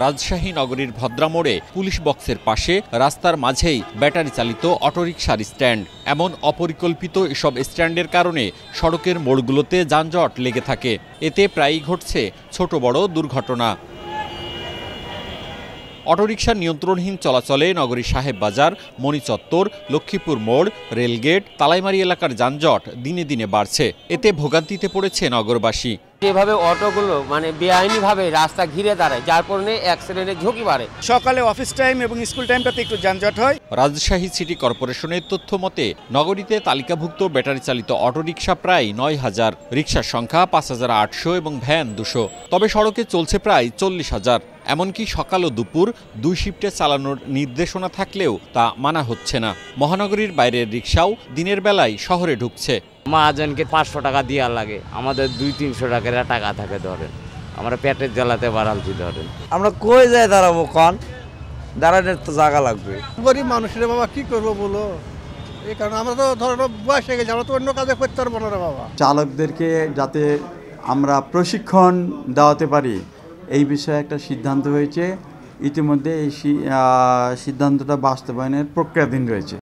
রাজশাহী নগরীর ভদ্রামোড়ে পুলিশ বক্সের পাশে রাস্তার মাঝেই ব্যাটারি চালিত অটোরিকশার স্ট্যান্ড। এমন অপরিকল্পিত এসব স্ট্যান্ডের কারণে সড়কের মোড়গুলোতে যানজট লেগে থাকে। এতে প্রায়ই ঘটছে ছোট বড় দুর্ঘটনা। অটোরিকশার নিয়ন্ত্রণহীন চলাচলে নগরীর সাহেব বাজার, মণিচত্বর, লক্ষ্মীপুর মোড়, রেলগেট, তালাইমারি এলাকার যানজট দিনে দিনে বাড়ছে। এতে ভোগান্তিতে পড়েছে নগরবাসী। যেভাবে অটোগুলো বেআইনিভাবে রাস্তা ঘিরে দাঁড়ায়, যার কারণে অ্যাক্সিডেন্টের ঝুঁকি বাড়ে। সকালে অফিস টাইম এবং স্কুল টাইমটাতে একটু যানজট হয়। রাজশাহী সিটি কর্পোরেশনের তথ্য মতে নগরীতে তালিকাভুক্ত ব্যাটারি চালিত অটোরিকশা প্রায় ৯,০০০, রিকশার সংখ্যা ৫,৮০০ এবং ভ্যান ২০০। তবে সড়কে চলছে প্রায় ৪০,০০০। এমনকি সকাল ও দুপুর ২ শিফটে চালানোর নির্দেশনা থাকলেও তা মানা হচ্ছে না। মহানগরীর বাইরের রিকশাও দিনের বেলায় শহরে ঢুকছে। মহাজনকে ৫০০ টাকা দেওয়া লাগে, আমাদের ২০০-৩০০ টাকা থাকে। ধরেন আমরা পেটের জ্বালাতে বাড়ালছি। ধরেন আমরা কই যাই দাঁড়াবো, কন দাঁড়ানোর তো জায়গা লাগবে। গরিব মানুষের বাবা কি করবো বলো, এই কারণে আমরা তো ধরো বয়স হয়ে গেছি, আমরা তো অন্য কাজে করতে পারবো না রে বাবা। চালকদেরকে যাতে আমরা প্রশিক্ষণ দেওয়াতে পারি এই বিষয়ে একটা সিদ্ধান্ত হয়েছে। ইতিমধ্যে এই সিদ্ধান্তটা বাস্তবায়নের প্রক্রিয়াধীন রয়েছে।